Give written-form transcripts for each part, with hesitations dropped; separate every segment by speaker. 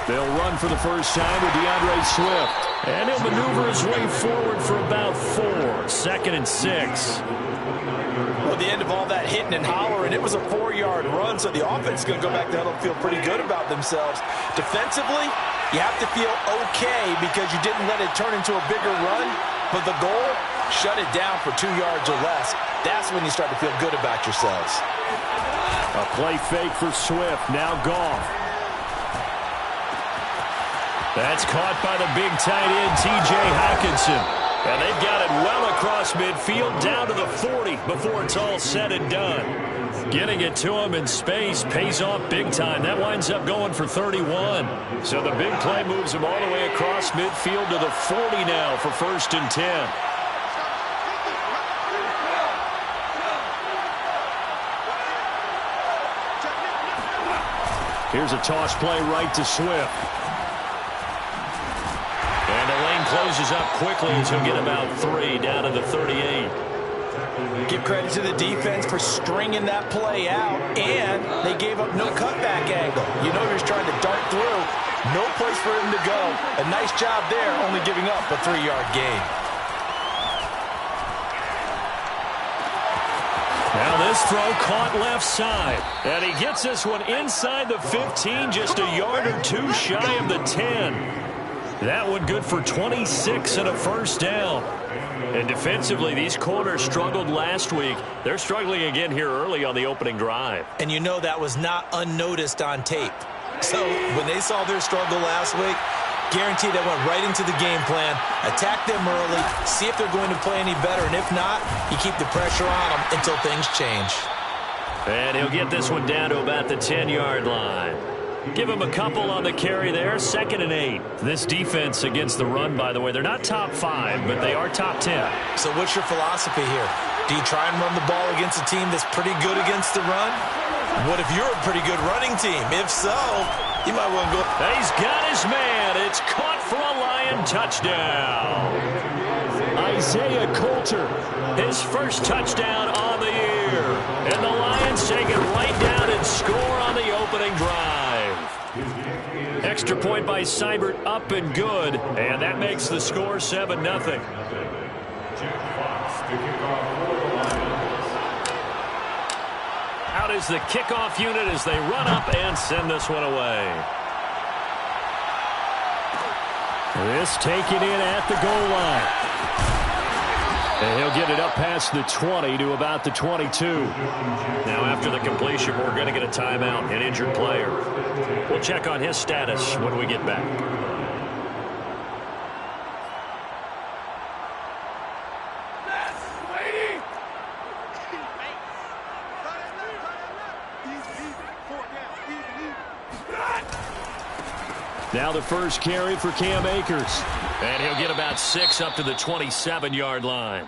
Speaker 1: They'll run for the first time with DeAndre Swift. And he'll maneuver his way forward for about 4. 2nd and 6.
Speaker 2: Well, at the end of all that hitting and hollering, it was a 4-yard run, so the offense is going to go back to huddle and feel pretty good about themselves. Defensively, you have to feel okay because you didn't let it turn into a bigger run, but the goal, shut it down for 2 yards or less. That's when you start to feel good about yourselves.
Speaker 1: A play fake for Swift, now Goff. That's caught by the big tight end, T.J. Hockenson. And they've got it well across midfield, down to the 40 before it's all said and done. Getting it to him in space pays off big time. That winds up going for 31. So the big play moves him all the way across midfield to the 40 now for 1st and 10. Here's a toss play right to Swift. And the lane closes up quickly as he'll get about 3 down to the 38.
Speaker 2: Give credit to the defense for stringing that play out, and they gave up no cutback angle. You know he was trying to dart through. No place for him to go. A nice job there, only giving up a 3-yard gain.
Speaker 1: Now this throw caught left side. And he gets this one inside the 15, just a yard or 2 shy of the 10. That one good for 26 and a first down. And defensively, these corners struggled last week. They're struggling again here early on the opening drive.
Speaker 2: And you know that was not unnoticed on tape. So when they saw their struggle last week, guaranteed they went right into the game plan, attack them early, see if they're going to play any better. And if not, you keep the pressure on them until things change.
Speaker 1: And he'll get this one down to about the 10-yard line. Give him a couple on the carry there. 2nd and 8. This defense against the run, by the way, they're not top 5, but they are top 10.
Speaker 2: So what's your philosophy here? Do you try and run the ball against a team that's pretty good against the run? What if you're a pretty good running team? If so, you might want to go.
Speaker 1: He's got his man. It's caught for a Lion touchdown. Isaiah Coulter, his first touchdown on the year. And the Lions take it right down and score on the opening drive. Extra point by Seibert, up and good. And that makes the score 7-0. Out is the kickoff unit as they run up and send this one away. This taken in at the goal line. And he'll get it up past the 20 to about the 22. Now after the completion, we're going to get a timeout, an injured player. We'll check on his status when we get back. Now the first carry for Cam Akers. And he'll get about 6 up to the 27-yard line.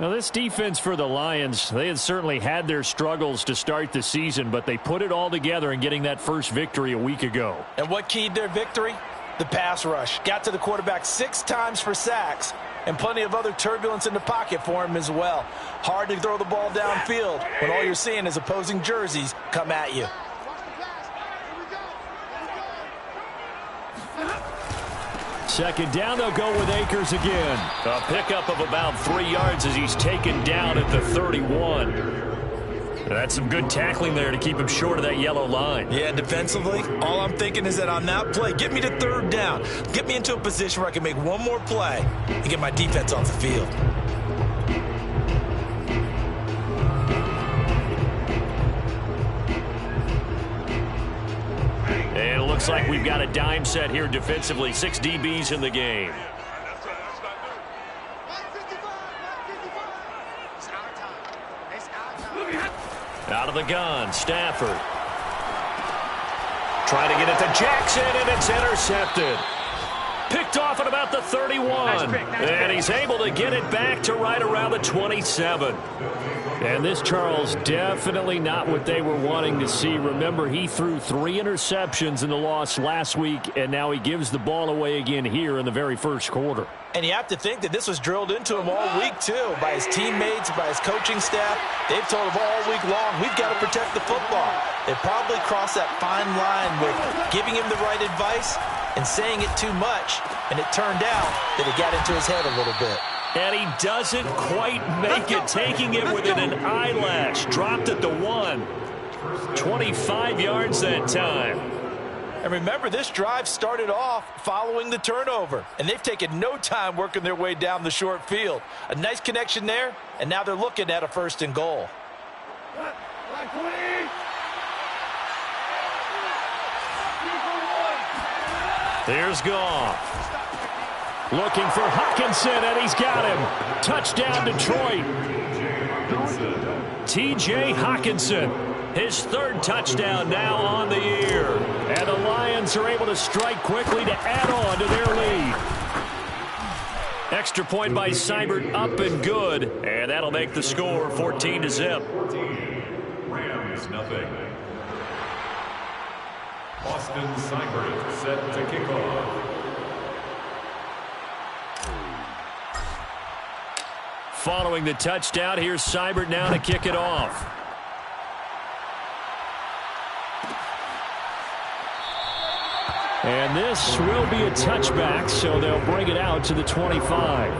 Speaker 1: Now this defense for the Lions, they had certainly had their struggles to start the season, but they put it all together in getting that first victory a week ago.
Speaker 2: And what keyed their victory? The pass rush. Got to the quarterback 6 times for sacks, and plenty of other turbulence in the pocket for him as well. Hard to throw the ball downfield when all you're seeing is opposing jerseys come at you.
Speaker 1: Second down, they'll go with Akers again. A pickup of about 3 yards as he's taken down at the 31. That's some good tackling there to keep him short of that yellow line.
Speaker 2: Yeah, defensively, all I'm thinking is that on that play, get me to 3rd down. Get me into a position where I can make one more play and get my defense off the field.
Speaker 1: And it looks like we've got a dime set here defensively. 6 DBs in the game. Out of the gun, Stafford. Trying to get it to Jackson, and it's intercepted. Picked off at about the 31. And he's able to get it back to right around the 27. And this, Charles, definitely not what they were wanting to see. Remember, he threw 3 interceptions in the loss last week, and now he gives the ball away again here in the very first quarter.
Speaker 2: And you have to think that this was drilled into him all week, too, by his teammates, by his coaching staff. They've told him all week long, we've got to protect the football. They probably crossed that fine line with giving him the right advice and saying it too much, and it turned out that it got into his head a little bit.
Speaker 1: And he doesn't quite make it, taking it within an eyelash. Dropped at the 1. 25 yards that time.
Speaker 2: And remember, this drive started off following the turnover, and they've taken no time working their way down the short field. A nice connection there, and now they're looking at a 1st and goal.
Speaker 1: There's Goff. Looking for Hawkinson, and he's got him. Touchdown, Detroit. T.J. Hawkinson, his 3rd touchdown now on the year. And the Lions are able to strike quickly to add on to their lead. Extra point by Seibert, up and good. And that'll make the score 14-0.
Speaker 3: Rams, nothing. Austin Seibert set to kick off.
Speaker 1: Following the touchdown, here's Seibert now to kick it off. And this will be a touchback, so they'll bring it out to the 25.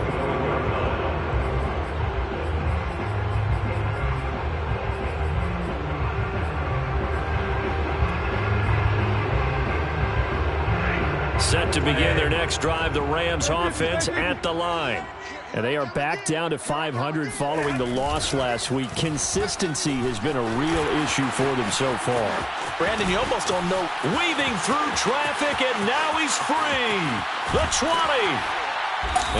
Speaker 1: Set to begin their next drive, the Rams offense at the line. And they are back down to 500 following the loss last week. Consistency has been a real issue for them so far.
Speaker 2: Brandon, you almost don't know.
Speaker 1: Weaving through traffic, and now he's free. The 20.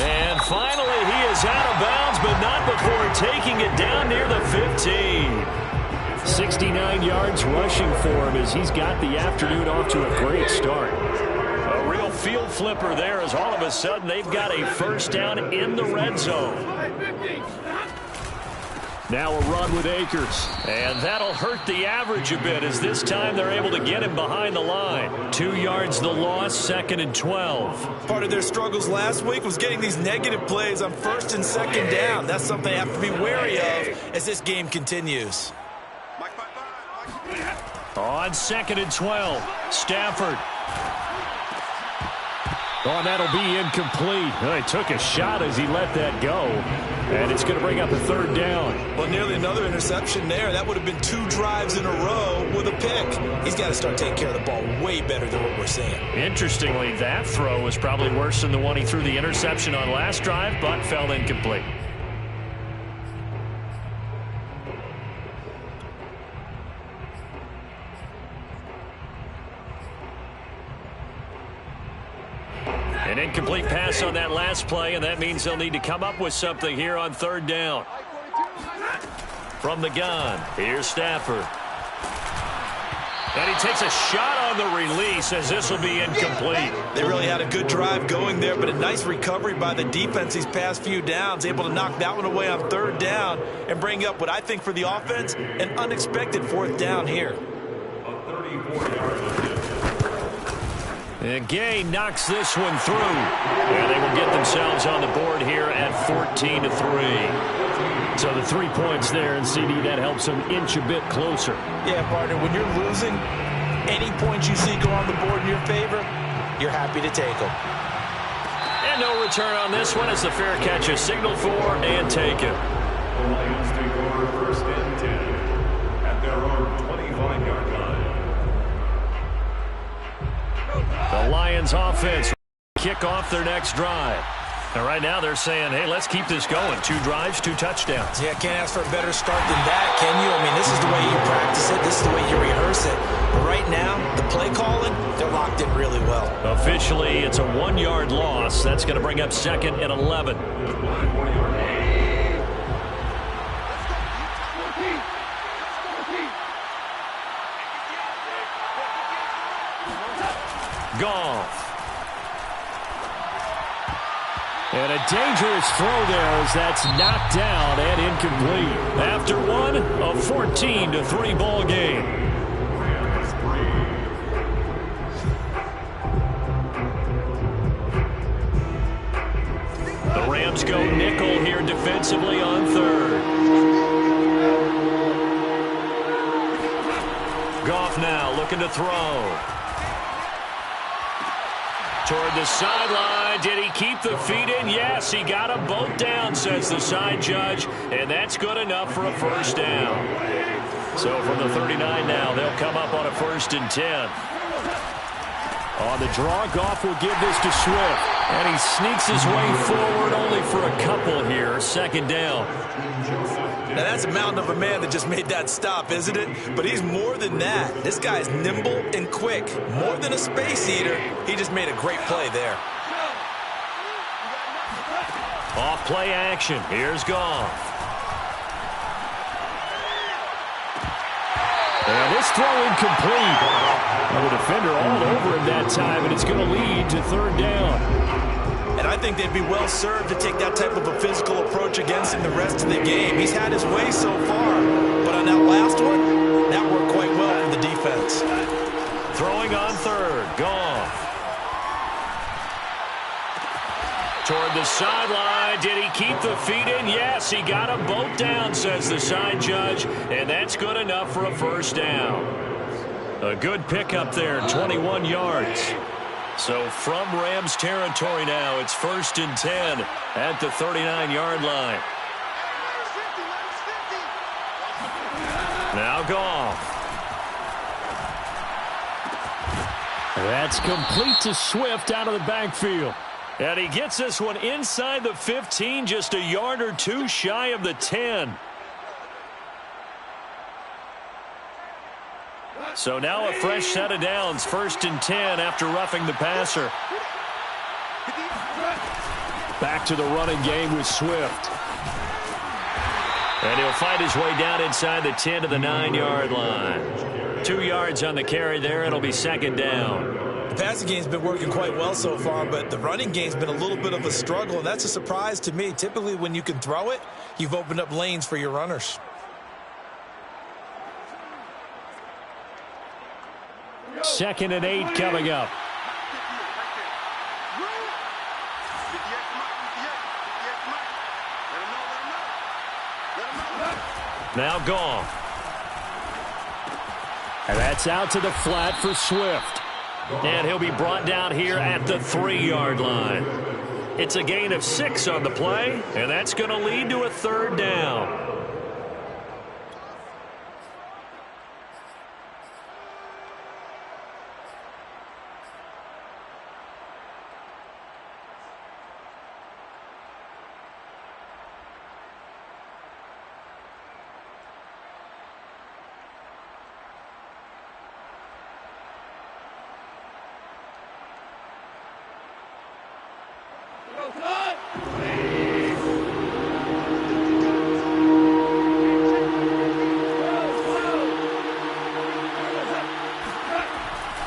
Speaker 1: And finally, he is out of bounds, but not before taking it down near the 15. 69 yards rushing for him as he's got the afternoon off to a great start. A real field flipper there as all of a sudden they've got a 1st down in the red zone. Now a run with Akers, and that'll hurt the average a bit as this time they're able to get him behind the line. 2 yards the loss, 2nd and 12.
Speaker 2: Part of their struggles last week was getting these negative plays on 1st and 2nd down. That's something they have to be wary of as this game continues.
Speaker 1: On 2nd and 12, Stafford. Oh, and that'll be incomplete. Well, he took a shot as he let that go. And it's going to bring up a 3rd down.
Speaker 2: Well, nearly another interception there. That would have been 2 drives in a row with a pick. He's got to start taking care of the ball way better than what we're seeing.
Speaker 1: Interestingly, that throw was probably worse than the one he threw the interception on last drive, but fell incomplete. An incomplete pass on that last play, and that means they'll need to come up with something here on 3rd down. From the gun, here's Stafford. And he takes a shot on the release as this will be incomplete.
Speaker 2: They really had a good drive going there, but a nice recovery by the defense these past few downs, able to knock that one away on 3rd down and bring up what I think for the offense, an unexpected 4th down here.
Speaker 1: And Gay knocks this one through. And they will get themselves on the board here at 14-3. So the 3 points there, and CD, that helps them inch a bit closer.
Speaker 2: Yeah, partner, when you're losing, any points you see go on the board in your favor, you're happy to take them.
Speaker 1: And no return on this one as the fair catch is signaled for and taken.
Speaker 3: The Lions take over 1st and 10 at their own 25-yard line.
Speaker 1: The Lions offense kick off their next drive. And right now they're saying, hey, let's keep this going. 2 drives, 2 touchdowns.
Speaker 2: Yeah, can't ask for a better start than that, can you? I mean, this is the way you practice it. This is the way you rehearse it. But right now, the play calling, they're locked in really well.
Speaker 1: Officially, it's a 1-yard loss. That's going to bring up 2nd and 11. Goff. And a dangerous throw there as that's knocked down and incomplete. After one, a 14-3 ball game. The Rams go nickel here defensively on third. Goff now looking to throw. Toward the sideline. Did he keep the feet in? Yes, he got them both down, says the side judge. And that's good enough for a first down. So from the 39 now, they'll come up on a 1st and 10. On the draw, Goff will give this to Swift. And he sneaks his way forward only for a couple here. 2nd down.
Speaker 2: Now that's a mountain of a man that just made that stop, isn't it? But he's more than that. This guy's nimble and quick. More than a space eater, he just made a great play there.
Speaker 1: Off play action. Here's Goff. And this throw incomplete. Well, the defender all over him that time, and it's going to lead to 3rd down.
Speaker 2: And I think they'd be well served to take that type of a physical approach against him the rest of the game. He's had his way so far, but on that last one, that worked quite well for the defense.
Speaker 1: Throwing on 3rd, Goff. Toward the sideline. Did he keep the feet in? Yes, he got them both down, says the side judge, and that's good enough for a 1st down. A good pickup there, 21 yards. So from Rams territory now, it's 1st and 10 at the 39-yard line. Now Goff. That's complete to Swift out of the backfield. And he gets this one inside the 15, just a yard or two shy of the 10. So now a fresh set of downs, 1st and 10 after roughing the passer. Back to the running game with Swift. And he'll find his way down inside the 10 to the 9-yard line. 2 yards on the carry there. It'll be 2nd down.
Speaker 2: The passing game's been working quite well so far, but the running game's been a little bit of a struggle, and that's a surprise to me. Typically, when you can throw it, you've opened up lanes for your runners.
Speaker 1: 2nd and 8 coming up. Now Goff. And that's out to the flat for Swift. And he'll be brought down here at the 3-yard line. It's a gain of 6 on the play, and that's going to lead to a 3rd down.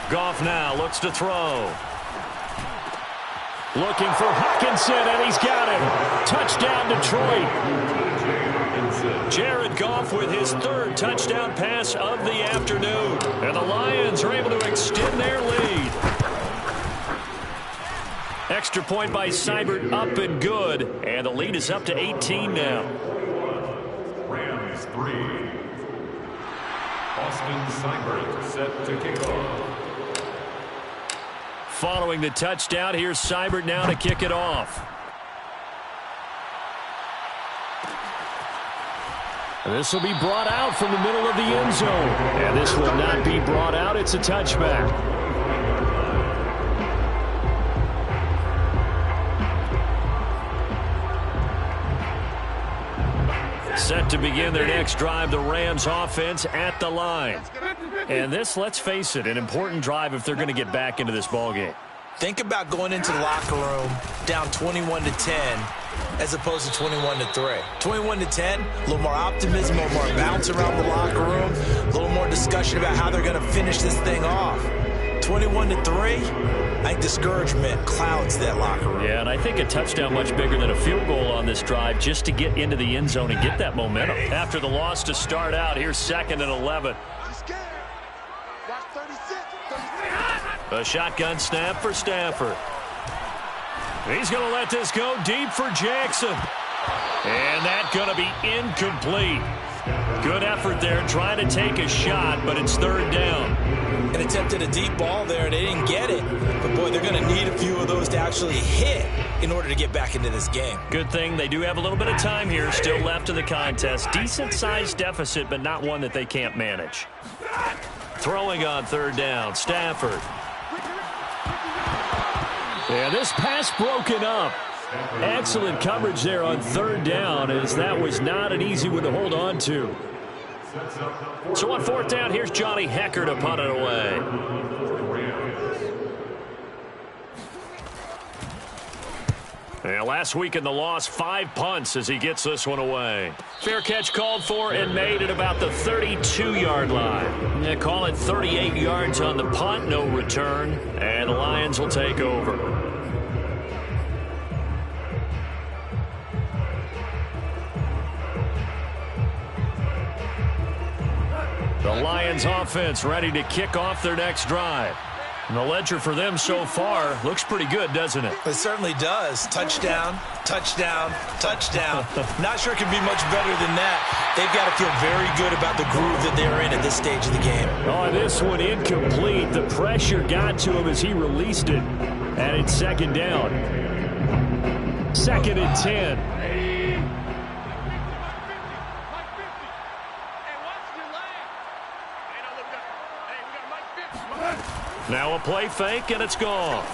Speaker 1: Goff now looks to throw. Looking for Hawkinson, and he's got him. Touchdown, Detroit. Jared Goff with his 3rd touchdown pass of the afternoon. And the Lions are able to extend their lead. Extra point by Seibert, up and good. And the lead is up to 18 now.
Speaker 3: Rams 3. Austin Seibert set to kick off.
Speaker 1: Following the touchdown, here's Seibert now to kick it off. This will be brought out from the middle of the end zone. And this will not be brought out. It's a touchback. Set to begin their next drive, the Rams offense at the line. And this, let's face it, an important drive if they're going to get back into this ballgame.
Speaker 2: Think about going into the locker room down 21-10 as opposed to 21-3. 21-10, a little more optimism, a little more bounce around the locker room, a little more discussion about how they're going to finish this thing off. 21-3. I think discouragement clouds that locker room.
Speaker 1: Yeah, and I think a touchdown much bigger than a field goal on this drive just to get into the end zone and get that momentum. After the loss to start out, here's 2nd and 11. A shotgun snap for Stafford. He's going to let this go deep for Jackson. And that's going to be incomplete. Good effort there trying to take a shot, but it's 3rd down.
Speaker 2: And attempted a deep ball there. They didn't get it. But, boy, they're going to need a few of those to actually hit in order to get back into this game.
Speaker 1: Good thing they do have a little bit of time here still left in the contest. Decent-sized deficit, but not one that they can't manage. Throwing on 3rd down, Stafford. Yeah, this pass broken up. Excellent coverage there on 3rd down, as that was not an easy one to hold on to. So on 4th down, here's Johnny Hecker to punt it away. And last week in the loss, 5 punts as he gets this one away. Fair catch called for and made at about the 32-yard line. Yeah, call it 38 yards on the punt, no return, and the Lions will take over. The Lions offense ready to kick off their next drive. And the ledger for them so far looks pretty good, doesn't it?
Speaker 2: It certainly does. Touchdown, touchdown, touchdown. Not sure it can be much better than that. They've got to feel very good about the groove that they're in at this stage of the game.
Speaker 1: Oh, this one incomplete. The pressure got to him as he released it. And it's 2nd down. 2nd and 10. Now a play fake, and it's gone.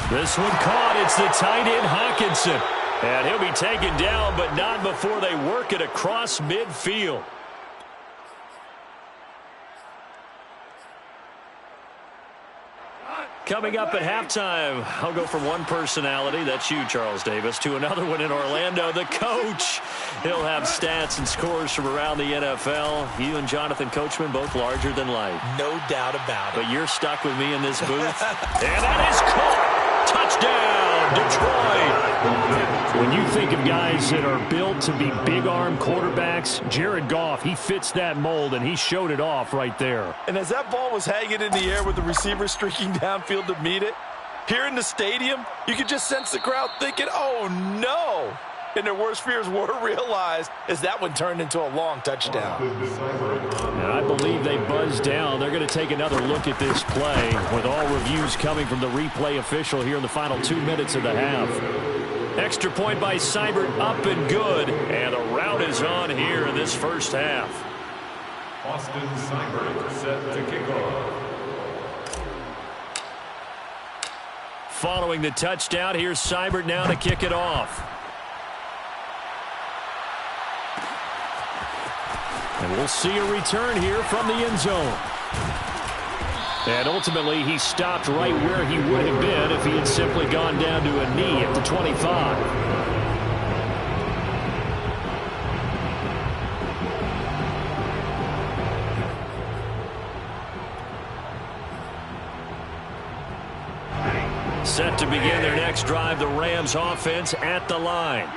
Speaker 1: This one caught. It's the tight end, Hawkinson. And he'll be taken down, but not before they work it across midfield. Coming up at halftime, I'll go from one personality, that's you, Charles Davis, to another one in Orlando, the coach. He'll have stats and scores from around the NFL. You and Jonathan Coachman, both larger than life.
Speaker 2: No doubt about it.
Speaker 1: But you're stuck with me in this booth. And that is caught. Touchdown, Detroit. When you think of guys that are built to be big-arm quarterbacks, Jared Goff, he fits that mold, and he showed it off right there.
Speaker 2: And as that ball was hanging in the air with the receiver streaking downfield to meet it, here in the stadium, you could just sense the crowd thinking, oh, no. And their worst fears were realized as that one turned into a long touchdown.
Speaker 1: And I believe they buzzed down. They're going to take another look at this play with all reviews coming from the replay official here in the final 2 minutes of the half. Extra point by Seibert, up and good. And the route is on here in this first half.
Speaker 3: Austin Seibert set to kick off.
Speaker 1: Following the touchdown, here's Seibert now to kick it off. And we'll see a return here from the end zone. And ultimately, he stopped right where he would have been if he had simply gone down to a knee at the 25. Set to begin their next drive, the Rams offense at the line.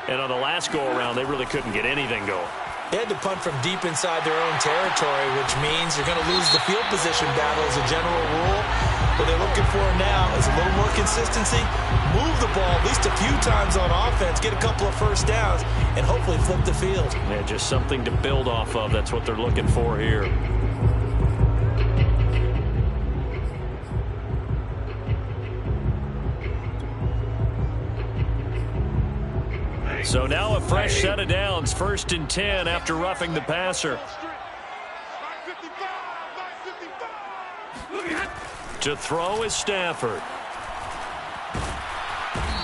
Speaker 1: And on the last go-around, they really couldn't get anything going.
Speaker 2: They had to punt from deep inside their own territory, which means you're going to lose the field position battle as a general rule. What they're looking for now is a little more consistency, move the ball at least a few times on offense, get a couple of first downs, and hopefully flip the field.
Speaker 1: Yeah, just something to build off of. That's what they're looking for here. So now a fresh set of downs, 1st and 10 after roughing the passer. To throw is Stafford.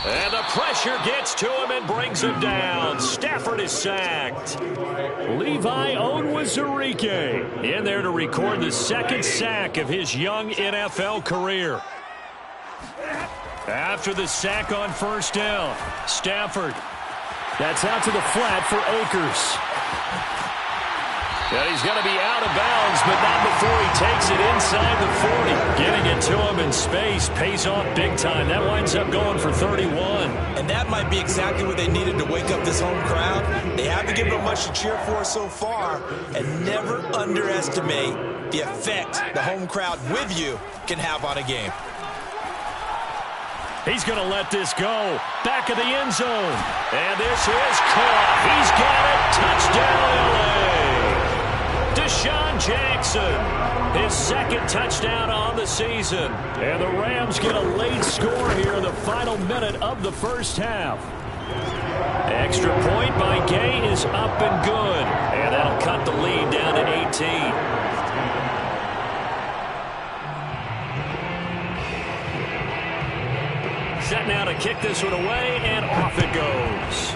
Speaker 1: And the pressure gets to him and brings him down. Stafford is sacked. Levi Onwuzurike in there to record the 2nd sack of his young NFL career. After the sack on 1st down, Stafford. That's out to the flat for Akers. And he's going to be out of bounds, but not before he takes it inside the 40. Getting it to him in space pays off big time. That winds up going for 31.
Speaker 2: And that might be exactly what they needed to wake up this home crowd. They haven't given them much to cheer for so far. And never underestimate the effect the home crowd with you can have on a game.
Speaker 1: He's going to let this go. Back of the end zone. And this is caught. He's got it. Touchdown, LA. Deshaun Jackson, his second touchdown on the season. And the Rams get a late score here in the final minute of the first half. Extra point by Gay is up and good. And that'll cut the lead down to 18. Set now to kick this one away, and off it goes.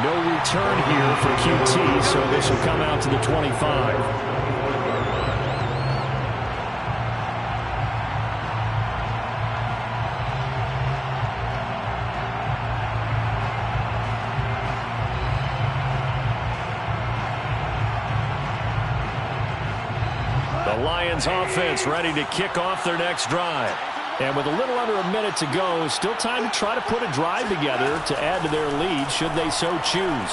Speaker 1: No return here for QT, so this will come out to the 25. The Lions offense ready to kick off their next drive. And with a little under a minute to go, still time to try to put a drive together to add to their lead should they so choose.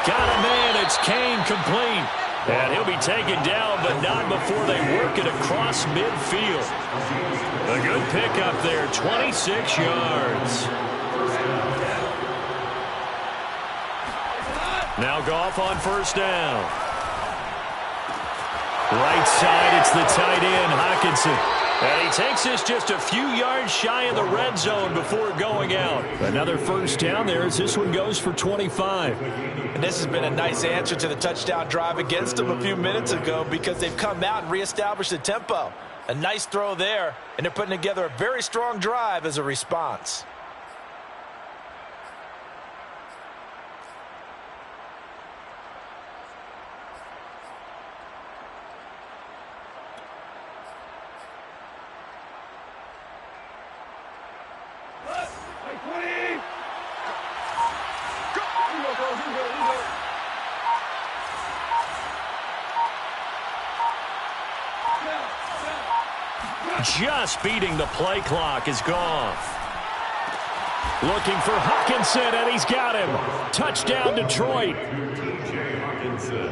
Speaker 1: Got a man, it's Kane complete. And he'll be taken down, but not before they work it across midfield. A good pickup there, 26 yards. Now Goff on first down. Right side, it's the tight end, Hockenson. And he takes this just a few yards shy of the red zone before going out. Another first down there as this one goes for 25.
Speaker 2: And this has been a nice answer to the touchdown drive against them a few minutes ago because they've come out and reestablished the tempo. A nice throw there, and they're putting together a very strong drive as a response.
Speaker 1: Just beating the play clock is Goff. Looking for Hockenson, and he's got him. Touchdown, Detroit.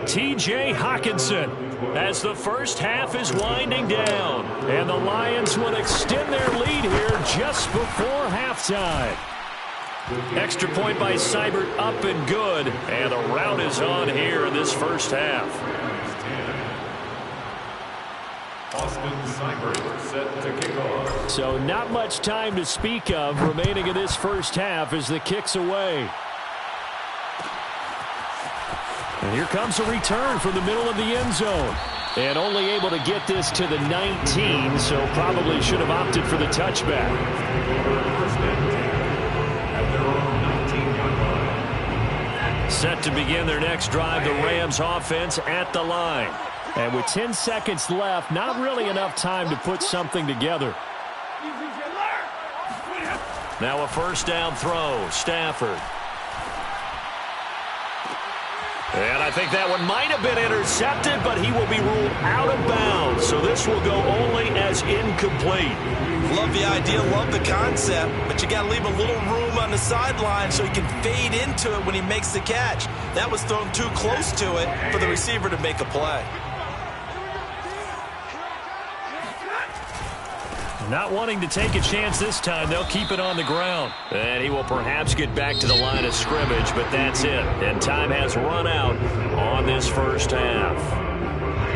Speaker 1: T.J. Hockenson as the first half is winding down. And the Lions will extend their lead here just before halftime. Extra point by Seibert, up and good. And the rout is on here in this first half.
Speaker 3: Set to kick off.
Speaker 1: So not much time to speak of remaining in this first half as the kick's away. And here comes a return from the middle of the end zone. And only able to get this to the 19, so probably should have opted for the touchback. Set to begin their next drive, the Rams offense at the line. And with 10 seconds left, not really enough time to put something together. Now a first down throw, Stafford. And I think that one might have been intercepted, but he will be ruled out of bounds. So this will go only as incomplete.
Speaker 2: Love the idea, love the concept, but you got to leave a little room on the sideline so he can fade into it when he makes the catch. That was thrown too close to it for the receiver to make a play.
Speaker 1: Not wanting to take a chance this time, they'll keep it on the ground. And he will perhaps get back to the line of scrimmage, but that's it. And time has run out on this first half.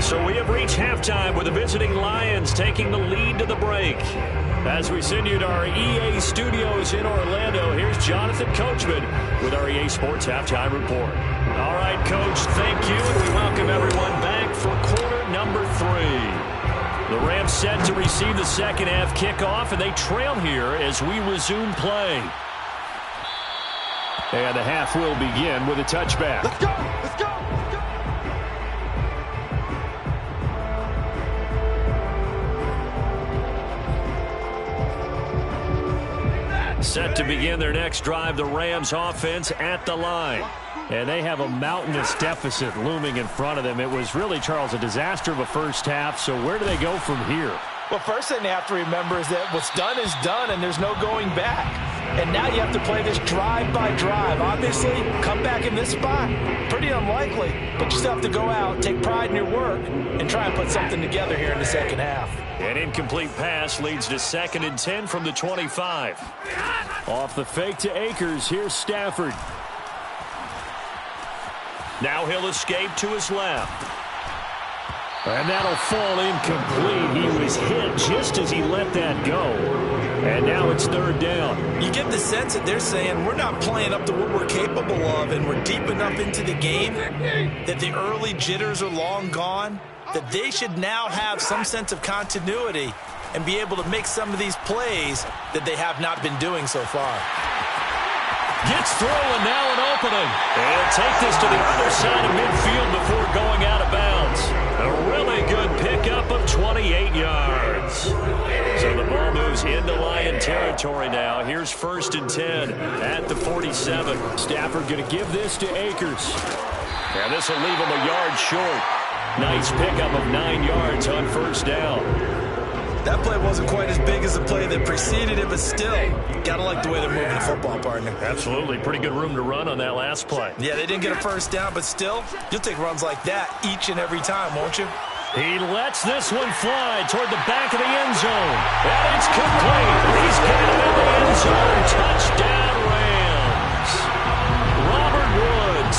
Speaker 1: So we have reached halftime with the visiting Lions taking the lead to the break. As we send you to our EA studios in Orlando, here's Jonathan Coachman with our EA Sports Halftime Report. All right, Coach, thank you, and we welcome everyone back for quarter number 3. The Rams set to receive the second half kickoff, and they trail here as we resume play. And the half will begin with a touchback.
Speaker 2: Let's go! Let's go! Let's go!
Speaker 1: Set to begin their next drive, the Rams offense at the line. And they have a mountainous deficit looming in front of them. It was really, Charles, a disaster of a first half. So where do they go from here?
Speaker 2: Well, first thing they have to remember is that what's done is done, and there's no going back. And now you have to play this drive by drive. Obviously, come back in this spot, pretty unlikely. But you still have to go out, take pride in your work, and try and put something together here in the second half.
Speaker 1: An incomplete pass leads to 2nd and 10 from the 25. Off the fake to Akers, here's Stafford. Now he'll escape to his left. And that'll fall incomplete. He was hit just as he let that go. And now it's 3rd down.
Speaker 2: You get the sense that they're saying we're not playing up to what we're capable of, and we're deep enough into the game that the early jitters are long gone, that they should now have some sense of continuity and be able to make some of these plays that they have not been doing so far.
Speaker 1: Gets through, and now an opening. And take this to the other side of midfield before going out of bounds. A really good pickup of 28 yards. So the ball moves into Lion territory now. Here's 1st and 10 at the 47. Stafford going to give this to Akers. And this will leave him a yard short. Nice pickup of 9 yards on 1st down.
Speaker 2: That play wasn't quite as big as the play that preceded it, but still, gotta like the way they're moving the football, partner.
Speaker 1: Absolutely. Pretty good room to run on that last play.
Speaker 2: Yeah, they didn't get a 1st down, but still, you'll take runs like that each and every time, won't you?
Speaker 1: He lets this one fly toward the back of the end zone. And it's complete. He's got it in the end zone. Touchdown, Rams. Robert Woods,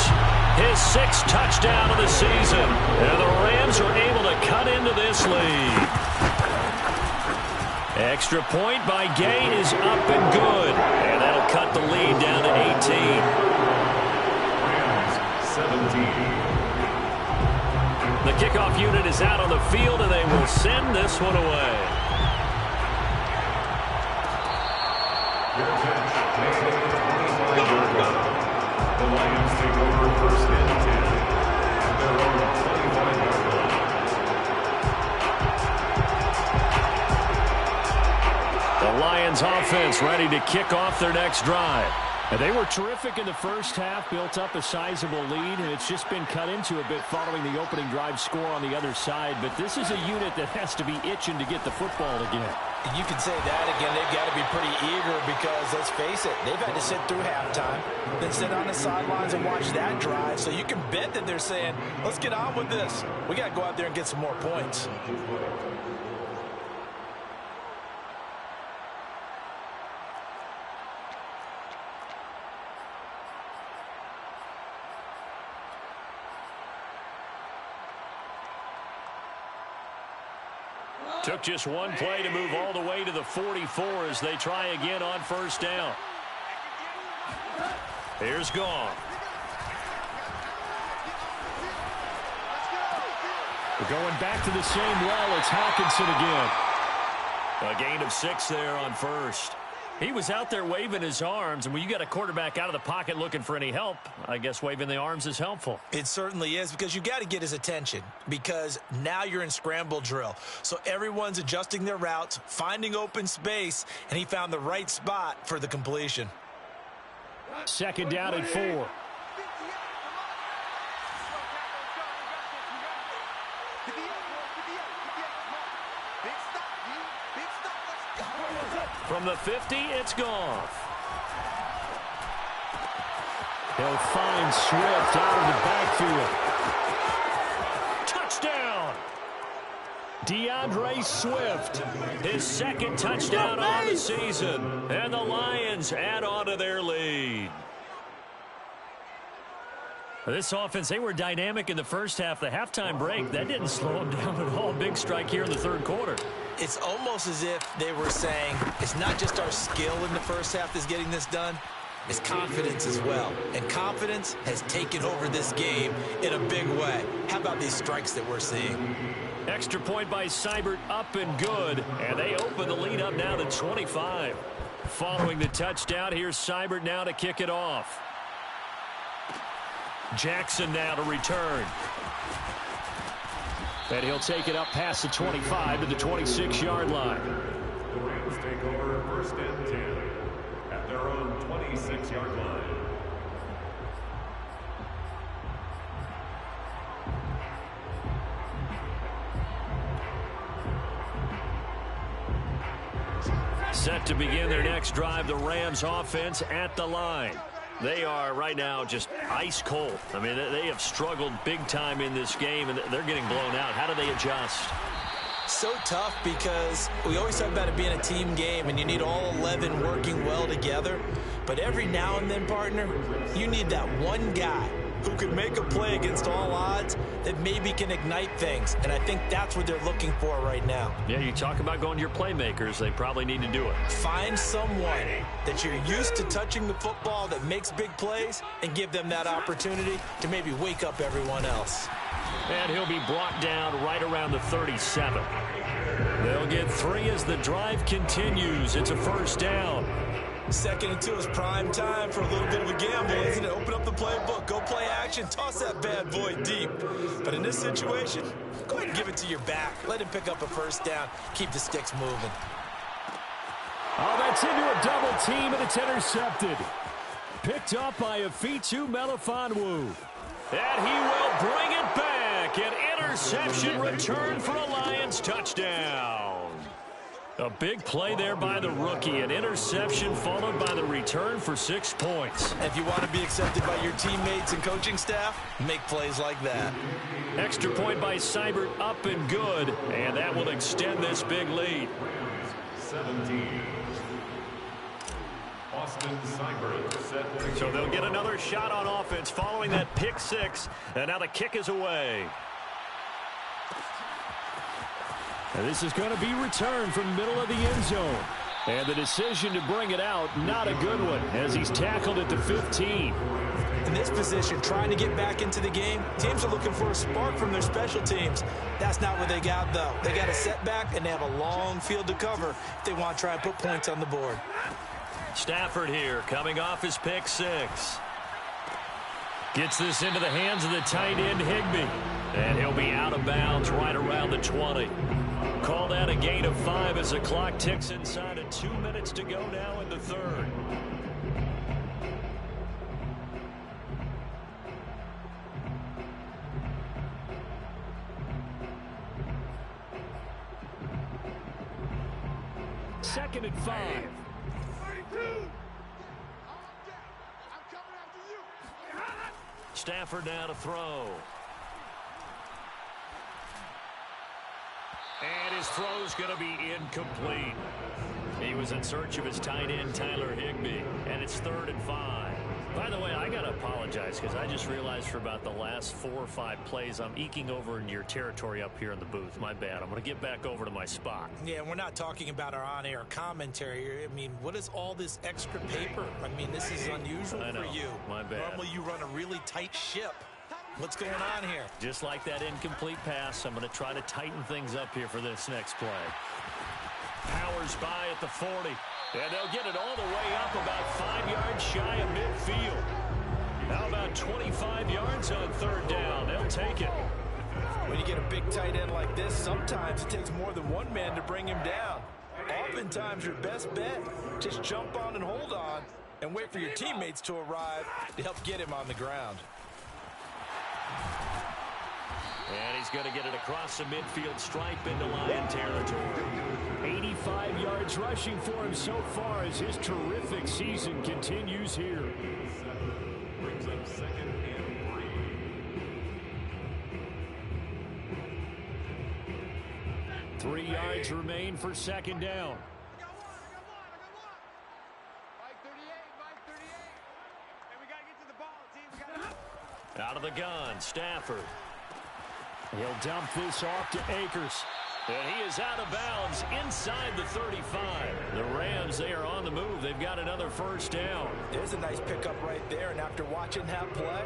Speaker 1: his 6th touchdown of the season. And the Rams are able to cut into this lead. Extra point by Gay is up and good. And that'll cut the lead down to 18.
Speaker 3: Rams, 17.
Speaker 1: The kickoff unit is out on the field, and they will send this one away.
Speaker 3: Good catch. Taking it to the 25-yard line. The Lions take over 1st and 10 at their own 25-yard line.
Speaker 1: The Lions offense ready to kick off their next drive. And they were terrific in the first half, built up a sizable lead, and it's just been cut into a bit following the opening drive score on the other side. But this is a unit that has to be itching to get the football again.
Speaker 2: You can say that again. They've got to be pretty eager because, let's face it, they've had to sit through halftime, then sit on the sidelines and watch that drive. So you can bet that they're saying, let's get on with this. We got to go out there and get some more points.
Speaker 1: Took just one play to move all the way to the 44 as they try again on 1st down. Here's Goff. We're going back to the same well. It's Hawkinson again. A gain of 6 there on 1st. He was out there waving his arms, and when you got a quarterback out of the pocket looking for any help, I guess waving the arms is helpful.
Speaker 2: It certainly is, because you got to get his attention, because now you're in scramble drill. So everyone's adjusting their routes, finding open space, and he found the right spot for the completion.
Speaker 1: 2nd down and 4. From the 50, it's Goff. He'll find Swift out of the backfield. Touchdown! DeAndre Swift, his 2nd touchdown on the season. And the Lions add on to their lead. This offense, they were dynamic in the first half. The halftime break, that didn't slow them down at all. Big strike here in the 3rd quarter.
Speaker 2: It's almost as if they were saying, it's not just our skill in the first half that's getting this done, it's confidence as well. And confidence has taken over this game in a big way. How about these strikes that we're seeing?
Speaker 1: Extra point by Seibert, up and good. And they open the lead up now to 25. Following the touchdown, here's Seibert now to kick it off. Jackson now to return. And he'll take it up past the 25 to the 26-yard line.
Speaker 3: The Rams take over 1st and 10 at 26-yard line.
Speaker 1: Set to begin their next drive, the Rams offense at the line. They are right now just ice cold. I mean, they have struggled big time in this game, and they're getting blown out. How do they adjust?
Speaker 2: So tough because we always talk about it being a team game, and you need all 11 working well together. But every now and then, partner, you need that one guy who can make a play against all odds that maybe can ignite things. And I think that's what they're looking for right now.
Speaker 1: Yeah, you talk about going to your playmakers. They probably need to do it.
Speaker 2: Find someone that you're used to touching the football that makes big plays and give them that opportunity to maybe wake up everyone else.
Speaker 1: And he'll be brought down right around the 37. They'll get 3 as the drive continues. It's a first down.
Speaker 2: 2nd and 2 is prime time for a little bit of a gamble, isn't it? Open up the playbook, go play action, toss that bad boy deep. But in this situation, go ahead and give it to your back. Let him pick up a first down. Keep the sticks moving.
Speaker 1: Oh, that's into a double team, and it's intercepted. Picked up by Afitu Melifonwu. And he will bring it back. An interception return for a Lions touchdown. A big play there by the rookie. An interception followed by the return for 6 points.
Speaker 2: If you want to be accepted by your teammates and coaching staff, make plays like that.
Speaker 1: Extra point by Seibert, up and good. And that will extend this big lead.
Speaker 3: 17. Austin Seibert set.
Speaker 1: So they'll get another shot on offense following that pick 6. And now the kick is away. And this is going to be returned from middle of the end zone. And the decision to bring it out, not a good one, as he's tackled at the 15.
Speaker 2: In this position, trying to get back into the game, teams are looking for a spark from their special teams. That's not what they got, though. They got a setback, and they have a long field to cover if they want to try and put points on the board.
Speaker 1: Stafford here, coming off his pick 6. Gets this into the hands of the tight end, Higbee. And he'll be out of bounds right around the 20. Call that a gain of 5 as the clock ticks inside of 2 minutes to go now in the third. Second and 5. Stafford now to throw. And his throw's going to be incomplete. He was in search of his tight end, Tyler Higbee. And it's 3rd and 5. By the way, I got to apologize because I just realized for about the last 4 or 5 plays, I'm eking over in your territory up here in the booth. My bad. I'm going to get back over to my spot.
Speaker 2: Yeah, we're not talking about our on-air commentary. I mean, what is all this extra paper? I mean, this is unusual for you.
Speaker 1: My bad.
Speaker 2: Normally you run a really tight ship. What's going on here?
Speaker 1: Just like that incomplete pass, I'm going to try to tighten things up here for this next play. Powers by at the 40. And they'll get it all the way up about 5 yards shy of midfield. How about 25 yards on 3rd down? They'll take it.
Speaker 2: When you get a big tight end like this, sometimes it takes more than one man to bring him down. Oftentimes, your best bet, just jump on and hold on and wait for your teammates to arrive to help get him on the ground.
Speaker 1: And he's going to get it across the midfield stripe into Lion territory. 85 yards rushing for him so far as his terrific season continues here.
Speaker 3: Brings up 2nd and 3.
Speaker 1: 3 yards remain for 2nd down. Out of the gun, Stafford. He'll dump this off to Akers. And he is out of bounds inside the 35. The Rams, they are on the move. They've got another first down.
Speaker 2: There's a nice pickup right there. And after watching that play,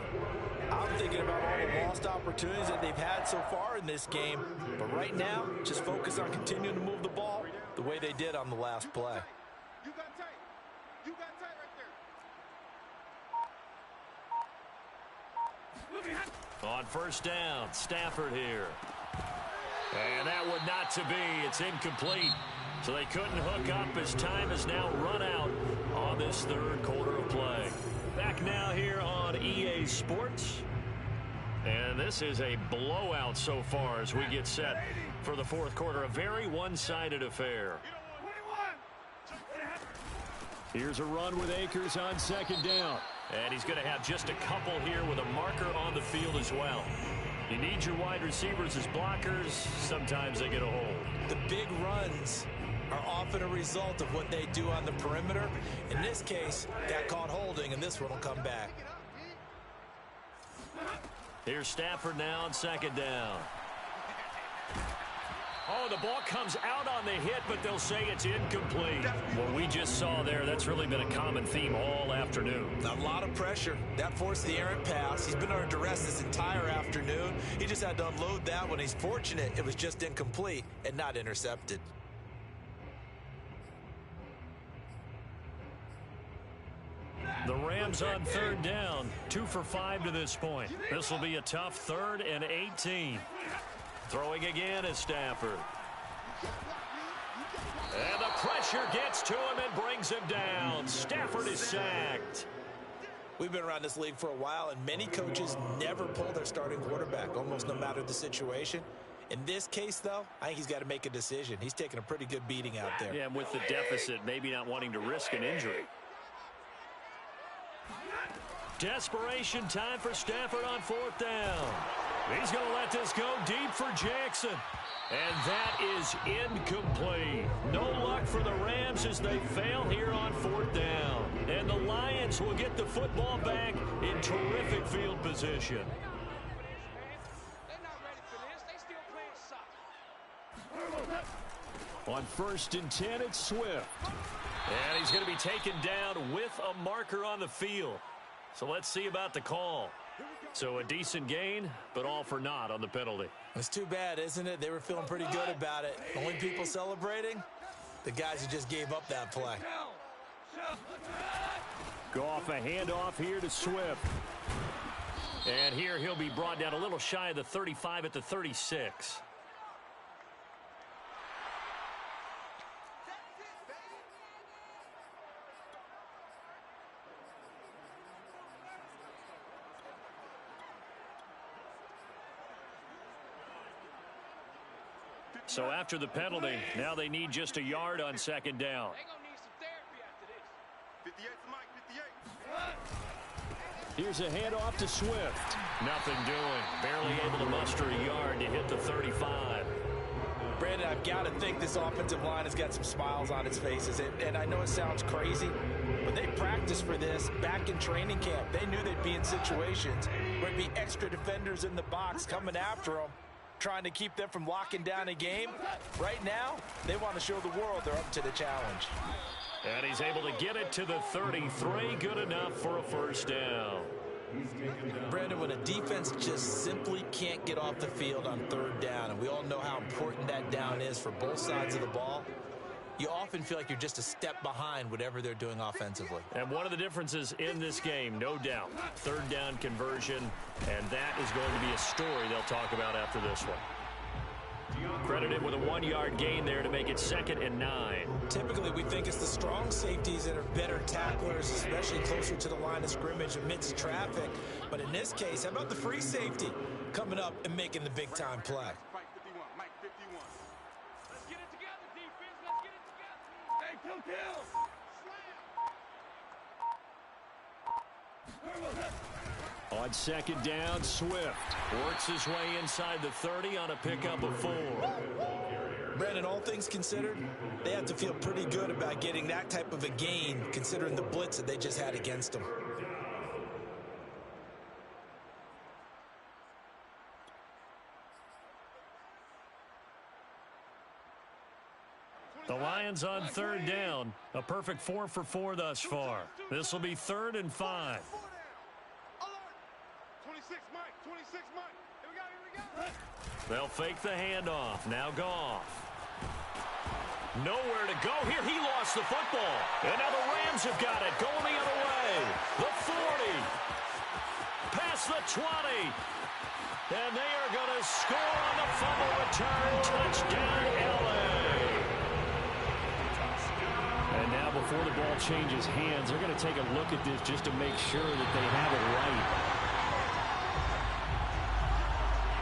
Speaker 2: I'm thinking about all the lost opportunities that they've had so far in this game. But right now, just focus on continuing to move the ball the way they did on the last play.
Speaker 4: You got tight. You got tight right there.
Speaker 1: On first down, Stafford here. And that would not to be. It's incomplete. So they couldn't hook up as time is now run out on on this third quarter of play. Back now here on EA Sports. And this is a blowout so far as we get set for the fourth quarter. A very one-sided affair. Here's a run with Akers on second down. And he's going to have just a couple here with a marker on the field as well. You need your wide receivers as blockers. Sometimes they get a hold.
Speaker 2: The big runs are often a result of what they do on the perimeter. In this case, got caught holding, and this one will come back.
Speaker 1: Here's Stafford now on second down. Oh, the ball comes out on the hit, but they'll say it's incomplete. What we just saw there, that's really been a common theme all afternoon.
Speaker 2: A lot of pressure. That forced the errant pass. He's been under duress this entire afternoon. He just had to unload that one. He's fortunate it was just incomplete and not intercepted.
Speaker 1: The Rams on third down, 2 for 5 to this point. This will be a tough 3rd and 18. Throwing again is Stafford. And the pressure gets to him and brings him down. Stafford is sacked.
Speaker 2: We've been around this league for a while, and many coaches never pull their starting quarterback, almost no matter the situation. In this case, though, I think he's got to make a decision. He's taking a pretty good beating out there.
Speaker 1: Yeah, and with the deficit, maybe not wanting to risk an injury. Desperation time for Stafford on 4th down. He's going to let this go deep for Jackson. And that is incomplete. No luck for the Rams as they fail here on 4th down. And the Lions will get the football back in terrific field position.
Speaker 4: They're not ready for this. They still playing soccer.
Speaker 1: On 1st and 10, it's Swift. And he's going to be taken down with a marker on the field. So let's see about the call. So a decent gain, but all for naught on the penalty.
Speaker 2: It's too bad, isn't it? They were feeling pretty good about it. Only people celebrating? The guys who just gave up that play.
Speaker 1: Goff, a handoff here to Swift. And here he'll be brought down a little shy of the 35 at the 36. So after the penalty, now they need just a yard on second down.
Speaker 4: They're going to need some therapy after this.
Speaker 3: 58 to Mike, 58.
Speaker 1: Here's a handoff to Swift. Nothing doing. Barely able to muster a yard to hit the 35.
Speaker 2: Brandon, I've got to think this offensive line has got some smiles on its faces. And I know it sounds crazy, but they practiced for this back in training camp. They knew they'd be in situations where it'd be extra defenders in the box coming after them, trying to keep them from locking down a game. Right now, they want to show the world they're up to the challenge.
Speaker 1: And he's able to get it to the 33. Good enough for a first down.
Speaker 2: Brandon, when a defense just simply can't get off the field on 3rd down, and we all know how important that down is for both sides of the ball, you often feel like you're just a step behind whatever they're doing offensively.
Speaker 1: And one of the differences in this game, no doubt, 3rd down conversion, and that is going to be a story they'll talk about after this one. Credited with a 1-yard gain there to make it 2nd and 9.
Speaker 2: Typically, we think it's the strong safeties that are better tacklers, especially closer to the line of scrimmage amidst traffic. But in this case, how about the free safety coming up and making the big-time play?
Speaker 4: Mike 51, Mike 51. Let's get it together, defense. Let's get it together. Hey, kill.
Speaker 1: On second down, Swift works his way inside the 30 on a pickup of 4.
Speaker 2: Brandon, all things considered, they have to feel pretty good about getting that type of a gain, considering the blitz that they just had against them.
Speaker 1: The Lions on 3rd down. A perfect 4 for 4 thus far. This will be 3rd and 5.
Speaker 4: 26, Mike. 26, Mike. Here we go.
Speaker 1: They'll fake the handoff. Now Goff. Nowhere to go here. He lost the football. And now the Rams have got it. Going the other way. The 40. Past the 20. And they are going to score on the fumble return. Touchdown, L.A. And now before the ball changes hands, they're going to take a look at this just to make sure that they have it right.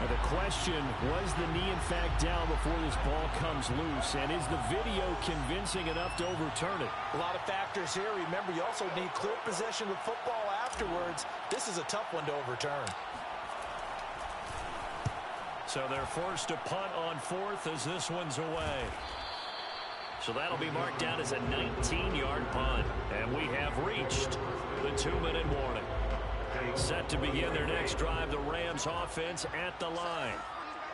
Speaker 1: Now the question, was the knee in fact down before this ball comes loose? And is the video convincing enough to overturn it?
Speaker 2: A lot of factors here. Remember, you also need clear possession of football afterwards. This is a tough one to overturn.
Speaker 1: So they're forced to punt on fourth as this one's away. So that'll be marked down as a 19-yard punt. And we have reached the 2-minute warning. Set to begin their next drive, the Rams offense at the line.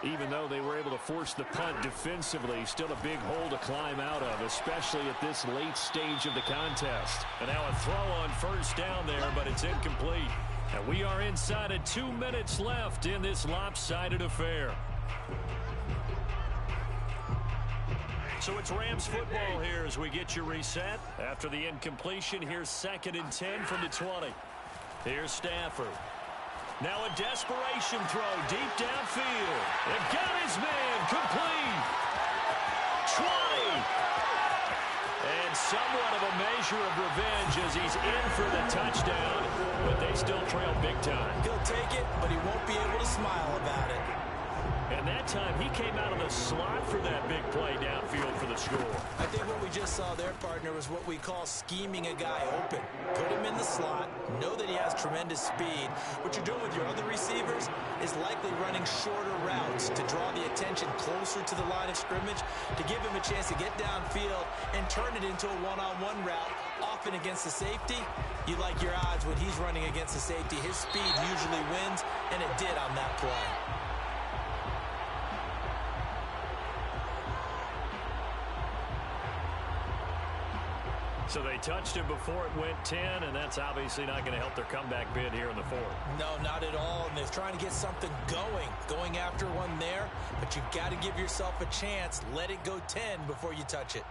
Speaker 1: Even though they were able to force the punt defensively, still a big hole to climb out of, especially at this late stage of the contest. And now a throw on first down there, but it's incomplete. And we are inside of 2 minutes left in this lopsided affair. So it's Rams football here as we get you reset. After the incompletion, here's 2nd and 10 from the 20. Here's Stafford. Now a desperation throw deep downfield. They've got his man complete. 20. And somewhat of a measure of revenge as he's in for the touchdown, but they still trail big time.
Speaker 2: He'll take it, but he won't be able to smile about it.
Speaker 1: And that time he came out of the slot for that big play downfield for the score.
Speaker 2: I think what we just saw there, partner, was what we call scheming a guy open. Put him in the slot, know that he has tremendous speed. What you're doing with your other receivers is likely running shorter routes to draw the attention closer to the line of scrimmage, to give him a chance to get downfield and turn it into a one-on-one route, often against the safety. You like your odds when he's running against the safety. His speed usually wins, and it did on that play.
Speaker 1: So they touched him before it went 10, and that's obviously not going to help their comeback bid here in the fourth.
Speaker 2: No, not at all, and they're trying to get something going after one there, but you've got to give yourself a chance. Let it go 10 before you touch it.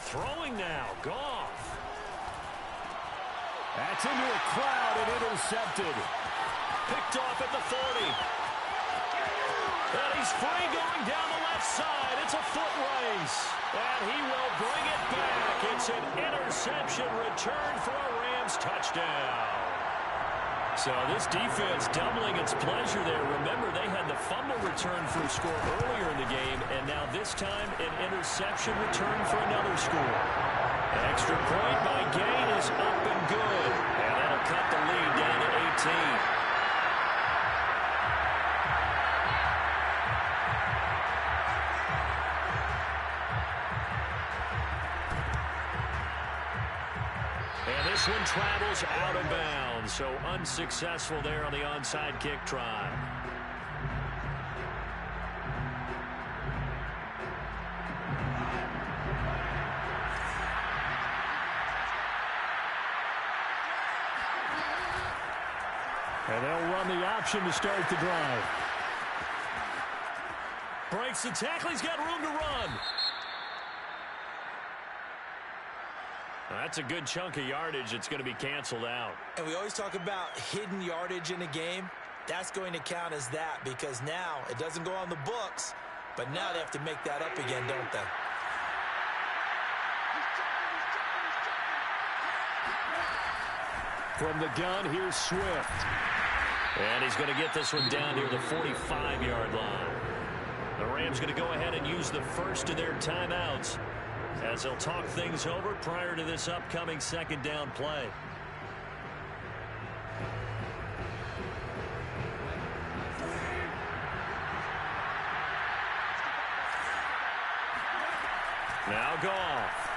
Speaker 1: Throwing now, Goff. That's into a crowd and intercepted. Picked off at the 40. And he's free going down the left side. It's a foot race. And he will bring it back. It's an interception return for a Rams touchdown. So this defense doubling its pleasure there. Remember, they had the fumble return for a score earlier in the game, and now this time an interception return for another score. An extra point by Gain is up and good, and that'll cut the lead down to 18. And this one travels out of bounds, so unsuccessful there on the onside kick try. And they'll run the option to start the drive. Breaks the tackle. He's got room to run. That's a good chunk of yardage. It's going to be canceled out.
Speaker 2: And we always talk about hidden yardage in a game. That's going to count as that because now it doesn't go on the books, but now they have to make that up again, don't they?
Speaker 1: From the gun, here's Swift. And he's going to get this one down near the 45-yard line. The Rams going to go ahead and use the first of their timeouts as they'll talk things over prior to this upcoming second down play. Now Goff.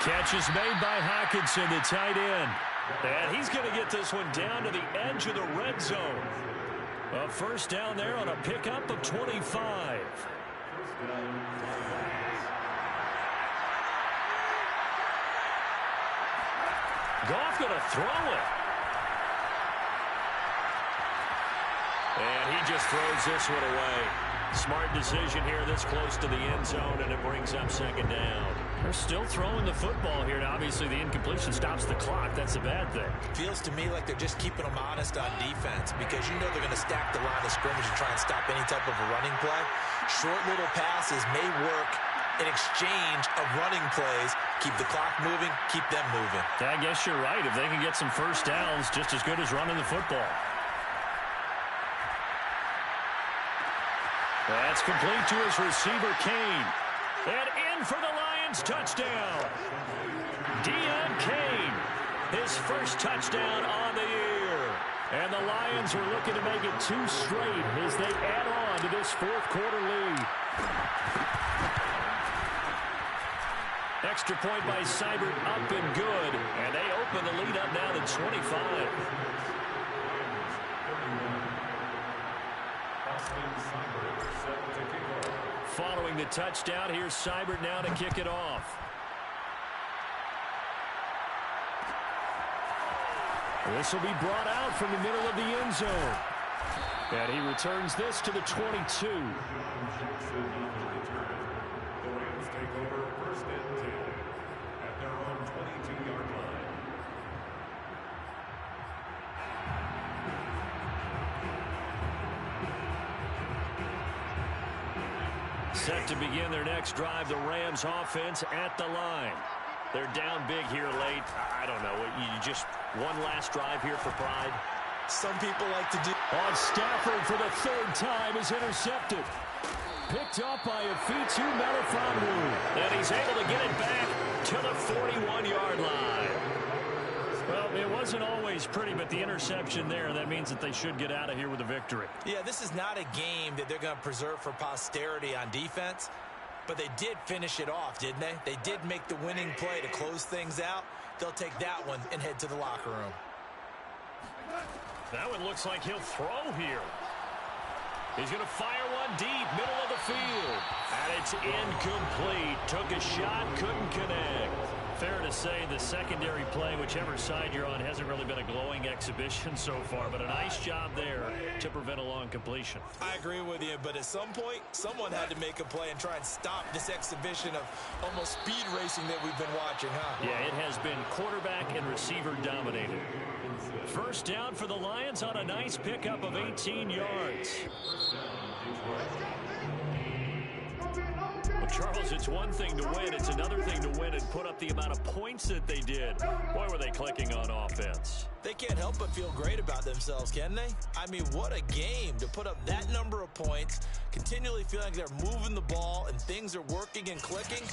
Speaker 1: Catch is made by Hockenson, the tight end. And he's going to get this one down to the edge of the red zone. A first down there on a pickup of 25. Goff going to throw it. And he just throws this one away. Smart decision here this close to the end zone, and it brings up second down. They're still throwing the football here, and obviously the incompletion stops the clock. That's a bad thing.
Speaker 2: Feels to me like they're just keeping them honest on defense because you know they're going to stack the line of scrimmage and try and stop any type of a running play. Short little passes may work in exchange of running plays. Keep the clock moving, keep them moving.
Speaker 1: Yeah, I guess you're right. If they can get some first downs, just as good as running the football. That's complete to his receiver, Kane. And in for the Lions touchdown. Deon Kane, his first touchdown on the year. And the Lions are looking to make it 2 straight as they add on to this fourth quarter lead. Extra point by Seibert, up and good. And they open the lead up now to 25. Following the touchdown, here's Seibert now to kick it off. This will be brought out from the middle of the end zone. And he returns this to the 22.
Speaker 3: The Rams take over first and 10 at their own 22-yard line.
Speaker 1: Set to begin their next drive, the Rams offense at the line. They're down big here late. I don't know. You just one last drive here for pride.
Speaker 2: Some people like to do.
Speaker 1: On Stafford for the third time is intercepted. Picked up by Afitu Melifonwu. And he's able to get it back to the 41-yard line. Well, it wasn't always pretty, but the interception there, that means that they should get out of here with a victory.
Speaker 2: Yeah, this is not a game that they're going to preserve for posterity on defense, but they did finish it off, didn't they? They did make the winning play to close things out. They'll take that one and head to the locker room.
Speaker 1: That one looks like he'll throw here. He's going to fire one deep, middle of the field. And it's incomplete. Took a shot, couldn't connect. Fair to say the secondary play, whichever side you're on, hasn't really been a glowing exhibition so far, but a nice job there to prevent a long completion.
Speaker 2: I agree with you, but at some point, someone had to make a play and try and stop this exhibition of almost speed racing that we've been watching, huh?
Speaker 1: Yeah, it has been quarterback and receiver dominated. First down for the Lions on a nice pickup of 18 yards. Well, Charles, it's one thing to win. It's another thing to win and put up the amount of points that they did. Boy, were they clicking on offense.
Speaker 2: They can't help but feel great about themselves, can they? I mean, what a game to put up that number of points, continually feeling like they're moving the ball and things are working and clicking.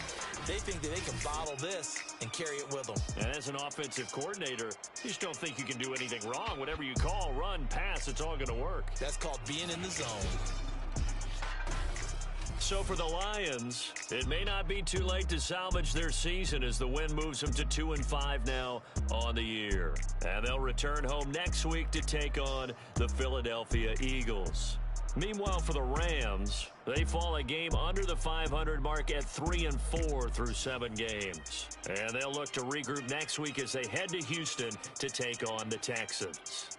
Speaker 2: They think that they can bottle this and carry it with them.
Speaker 1: And as an offensive coordinator, you just don't think you can do anything wrong. Whatever you call, run, pass, it's all going to work.
Speaker 2: That's called being in the zone.
Speaker 1: So for the Lions, it may not be too late to salvage their season as the win moves them to 2-5 now on the year. And they'll return home next week to take on the Philadelphia Eagles. Meanwhile, for the Rams, they fall a game under the 500 mark at 3-4 through 7 games. And they'll look to regroup next week as they head to Houston to take on the Texans.